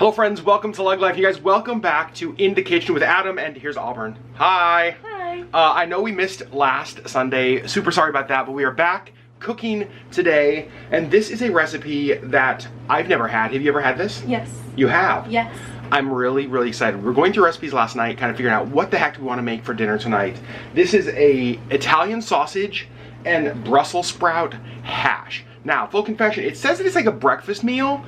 Hello friends, welcome to LeggLife. You guys, welcome back to In the Kitchen with Adam, and here's Auburn. Hi. Hi. I know we missed last Sunday. Super sorry about that, but we are back cooking today, and this is a recipe that I've never had. Have you ever had this? Yes. You have? Yes. I'm really excited. We're going through recipes last night, kind of figuring out what the heck do we want to make for dinner tonight. This is a Italian sausage and Brussels sprout hash. Now, full confession, it says that it's like a breakfast meal,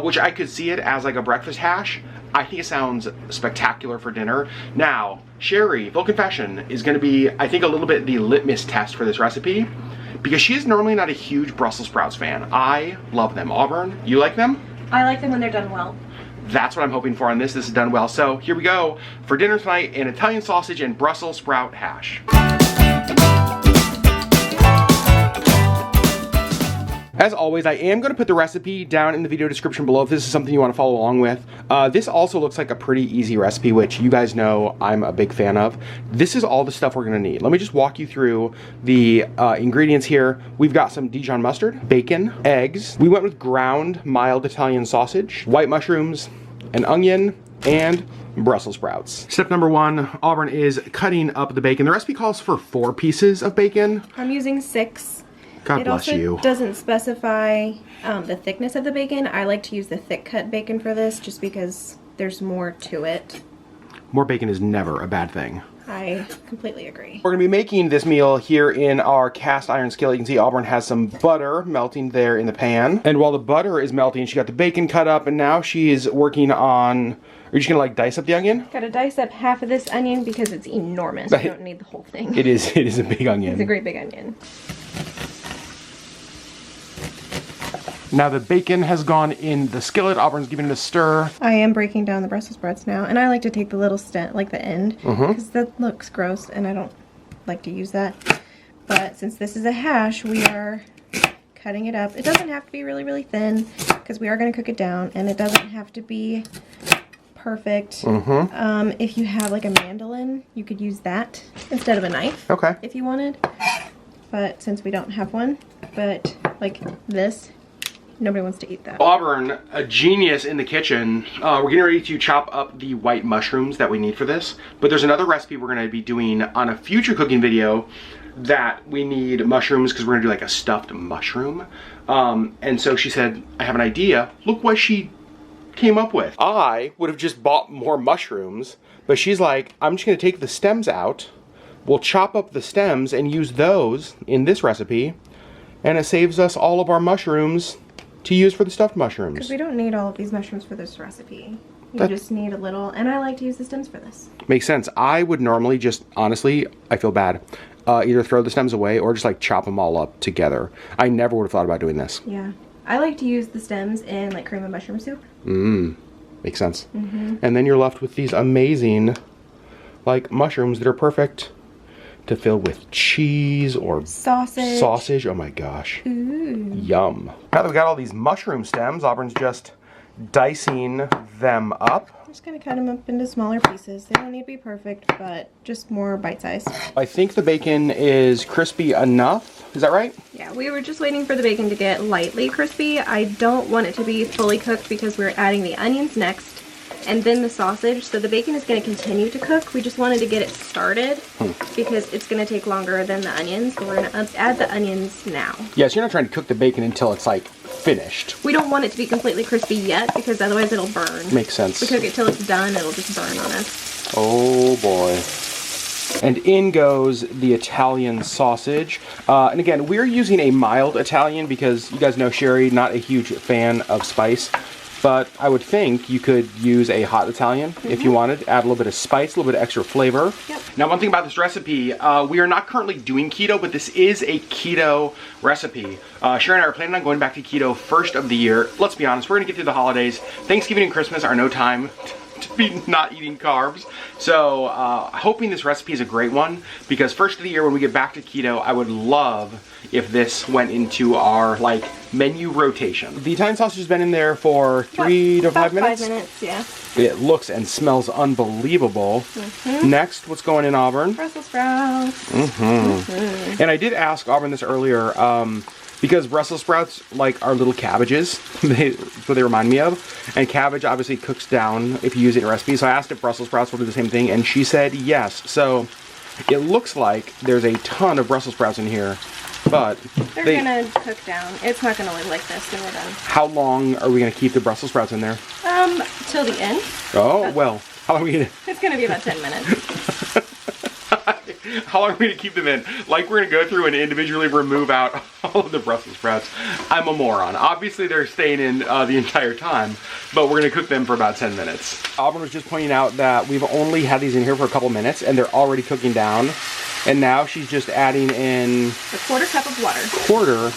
which I could see it as like a breakfast hash. I think it sounds spectacular for dinner. Now, Sherri, full confession, is going to be, I think, a little bit the litmus test for this recipe, because she is normally not a huge Brussels sprouts fan. I love them. Auburn, you like them? I like them when they're done well. That's what I'm hoping for on this. This is done well. So here we go. For dinner tonight, an Italian sausage and Brussels sprout hash. As always, I am going to put the recipe down in the video description below if this is something you want to follow along with. This also looks like a pretty easy recipe, which you guys know I'm a big fan of. This is all the stuff we're going to need. Let me just walk you through the ingredients here. We've got some Dijon mustard, bacon, eggs. We went with ground mild Italian sausage, white mushrooms, an onion, and Brussels sprouts. Step number one, Auburn is cutting up the bacon. The recipe calls for 4 pieces of bacon. I'm using 6. God bless you. It also doesn't specify the thickness of the bacon. I like to use the thick cut bacon for this just because there's more to it. More bacon is never a bad thing. I completely agree. We're going to be making this meal here in our cast iron skillet. You can see Auburn has some butter melting there in the pan. And while the butter is melting, she got the bacon cut up, and now she's working on... Are you just going to like dice up the onion? Gotta dice up half of this onion because it's enormous. I don't need the whole thing. It is a big onion. It's a great big onion. Now the bacon has gone in the skillet. Auburn's giving it a stir. I am breaking down the Brussels sprouts now, and I like to take the little stem, like the end, because that looks gross, and I don't like to use that. But since this is a hash, we are cutting it up. It doesn't have to be really thin, because we are going to cook it down, and it doesn't have to be perfect. If you have like a mandolin, you could use that instead of a knife. Okay. If you wanted. But since we don't have one, but like this, nobody wants to eat that. Auburn, a genius in the kitchen. We're getting ready to chop up the white mushrooms that we need for this. But there's another recipe we're going to be doing on a future cooking video that we need mushrooms because we're going to do like a stuffed mushroom. And so she said, I have an idea. Look what she came up with. I would have just bought more mushrooms, but she's like, I'm just going to take the stems out. We'll chop up the stems and use those in this recipe. And it saves us all of our mushrooms to use for the stuffed mushrooms. Because we don't need all of these mushrooms for this recipe. You just need a little, and I like to use the stems for this. Makes sense. I would normally just, honestly, I feel bad, either throw the stems away or just like chop them all up together. I never would have thought about doing this. Yeah. I like to use the stems in like cream of mushroom soup. Makes sense. And then you're left with these amazing like mushrooms that are perfect to fill with cheese or sausage. Oh my gosh. Ooh. Yum. Now that we got all these mushroom stems, Auburn's just dicing them up. I'm just gonna cut them up into smaller pieces. They don't need to be perfect, but just more bite-sized. I think the bacon is crispy enough. Is that right? Yeah, we were just waiting for the bacon to get lightly crispy. I don't want it to be fully cooked because we're adding the onions next and then the sausage, so the bacon is going to continue to cook. We just wanted to get it started because it's going to take longer than the onions, so we're going to add the onions now. Yeah, so you're not trying to cook the bacon until it's like finished. We don't want it to be completely crispy yet because otherwise it'll burn. Makes sense. If we cook it till it's done, it'll just burn on us. Oh boy. And in goes the Italian sausage. And again, we're using a mild Italian because you guys know Sherri, not a huge fan of spice. But I would think you could use a hot Italian if you wanted. Add a little bit of spice, a little bit of extra flavor. Yep. Now, one thing about this recipe, we are not currently doing keto, but this is a keto recipe. Sherri and I are planning on going back to keto first of the year. Let's be honest, we're going to get through the holidays. Thanksgiving and Christmas are no time to be not eating carbs. So hoping this recipe is a great one, because first of the year when we get back to keto, I would love if this went into our like menu rotation. The Italian sausage has been in there for 3 to 5 minutes. 5 minutes, yeah. It looks and smells unbelievable. Next, what's going in, Auburn? Brussels sprouts. And I did ask Auburn this earlier. because Brussels sprouts like are little cabbages. That's what they remind me of. And cabbage obviously cooks down if you use it in recipes. So I asked if Brussels sprouts will do the same thing, and she said yes. So it looks like there's a ton of Brussels sprouts in here, but they're gonna cook down. It's not gonna look like this when we're done. How long are we gonna keep the Brussels sprouts in there? Till the end. Oh, well, how long are we gonna? It's gonna be about 10 minutes. How long are we gonna keep them in? Like we're gonna go through and individually remove out all of the Brussels sprouts. I'm a moron. Obviously they're staying in the entire time, but we're gonna cook them for about 10 minutes. Auburn was just pointing out that we've only had these in here for a couple minutes and they're already cooking down. And now she's just adding in a quarter cup of water. Quarter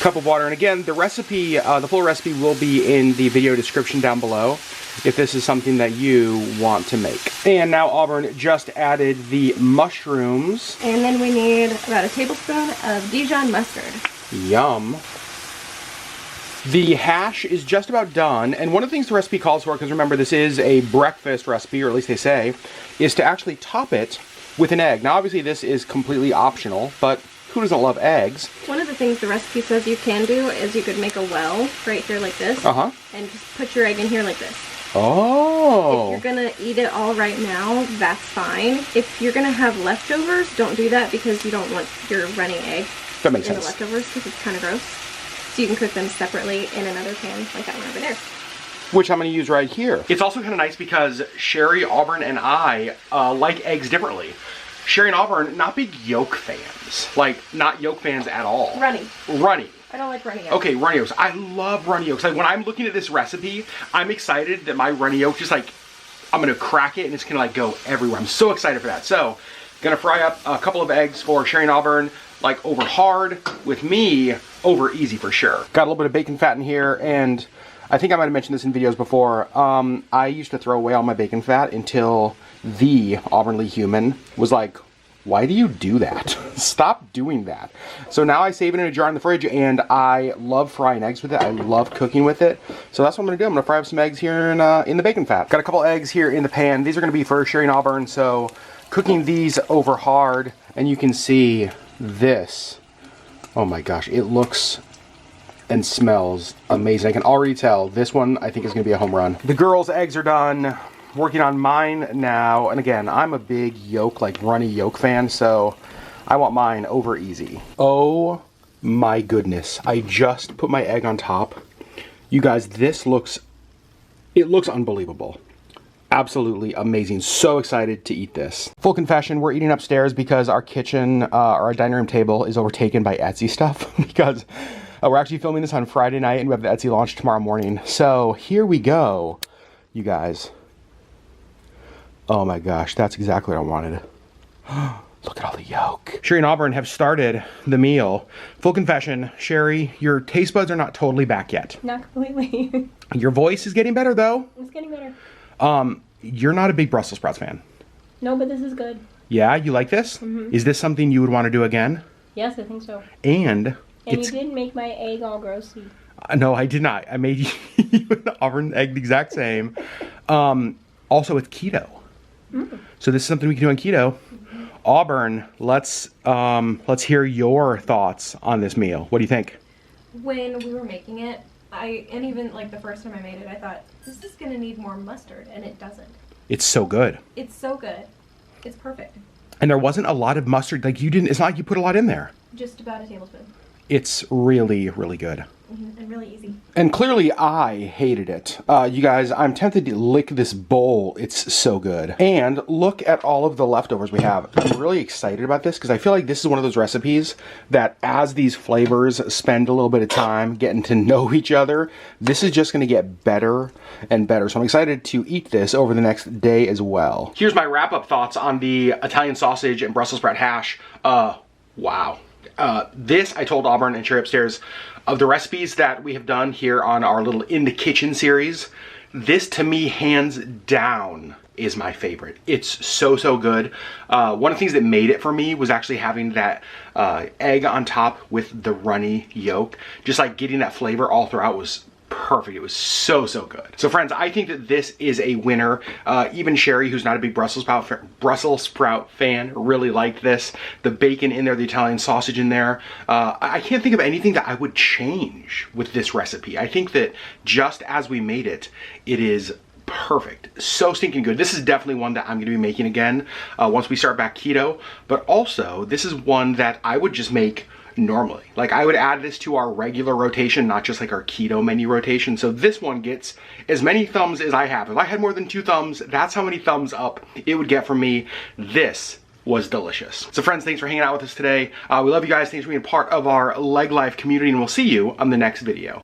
cup of water. And again, the recipe, the full recipe will be in the video description down below if this is something that you want to make. And now Auburn just added the mushrooms. And then we need about a tablespoon of Dijon mustard. Yum. The hash is just about done, and one of the things the recipe calls for, because remember this is a breakfast recipe, or at least they say, is to actually top it with an egg. Now obviously this is completely optional, but who doesn't love eggs? One of the things the recipe says you can do is you could make a well right here like this. And just put your egg in here like this. Oh. If you're gonna eat it all right now, that's fine. If you're gonna have leftovers, don't do that because you don't want your running egg that makes in sense. The leftovers because it's kind of gross. So you can cook them separately in another pan like that one over there. Which I'm going to use right here. It's also kind of nice because Sherry, Auburn, and I like eggs differently. Sherry and Auburn, not big yolk fans. Like, not yolk fans at all. Runny. Runny. I don't like runny yolks. Okay, runny yolks. I love runny yolks. Like, when I'm looking at this recipe, I'm excited that my runny yolk just like, I'm going to crack it and it's going to like go everywhere. I'm so excited for that. So, going to fry up a couple of eggs for Sherry and Auburn, like over hard. With me, over easy for sure. Got a little bit of bacon fat in here, and I think I might have mentioned this in videos before. I used to throw away all my bacon fat until the Auburn Lee human was like, why do you do that? Stop doing that. So now I save it in a jar in the fridge, and I love frying eggs with it. I love cooking with it. So that's what I'm gonna do. I'm gonna fry up some eggs here in the bacon fat. Got a couple eggs here in the pan. These are gonna be for Sherry and Auburn, so cooking these over hard, and you can see this. Oh my gosh, it looks and smells amazing. I can already tell this one I think is gonna be a home run. The girls' eggs are done. Working on mine now, and again, I'm a big yolk, like runny yolk fan, so I want mine over easy. Oh my goodness, I just put my egg on top. You guys, it looks unbelievable. Absolutely amazing. So excited to eat this. Full confession, we're eating upstairs because our kitchen, our dining room table is overtaken by Etsy stuff because we're actually filming this on Friday night and we have the Etsy launch tomorrow morning. So here we go, you guys. Oh my gosh, that's exactly what I wanted. Look at all the yolk. Sherry and Auburn have started the meal. Full confession, Sherry, your taste buds are not totally back yet. Not completely. Your voice is getting better though. It's getting better. You're not a big Brussels sprouts fan. No, but this is good. Yeah, you like this? Mm-hmm. Is this something you would want to do again? Yes, I think so. And you didn't make my egg all grossy. No, I did not. I made you an Auburn egg the exact same. Also, it's keto. So this is something we can do on keto. Auburn, let's hear your thoughts on this meal. What do you think? When we were making it, and even like the first time I made it, I thought this is gonna need more mustard, and it doesn't. It's so good. It's so good. It's perfect. And there wasn't a lot of mustard. Like it's not like you put a lot in there. Just about a tablespoon. It's really, really good. And really easy. And clearly I hated it. You guys, I'm tempted to lick this bowl. It's so good. And look at all of the leftovers we have. I'm really excited about this because I feel like this is one of those recipes that as these flavors spend a little bit of time getting to know each other, this is just gonna get better and better. So I'm excited to eat this over the next day as well. Here's my wrap-up thoughts on the Italian sausage and Brussels sprout hash. Wow. This, I told Auburn and Sherri upstairs, of the recipes that we have done here on our little In the Kitchen series, this to me, hands down, is my favorite. It's so, so good. One of the things that made it for me was actually having that egg on top with the runny yolk. Just like getting that flavor all throughout was perfect. It was so good. So friends, I think that this is a winner. Even Sherri, who's not a big Brussels sprout fan, really liked this. The bacon in there, the Italian sausage in there. I can't think of anything that I would change with this recipe. I think that just as we made it, it is perfect. So stinking good. This is definitely one that I'm going to be making again once we start back keto. But also, this is one that I would just make normally. Like, I would add this to our regular rotation, not just like our keto menu rotation. So this one gets as many thumbs as I have. If I had more than 2 thumbs, that's how many thumbs up it would get from me. This was delicious. So friends, thanks for hanging out with us today. We love you guys. Thanks for being part of our LeggLife community, and we'll see you on the next video.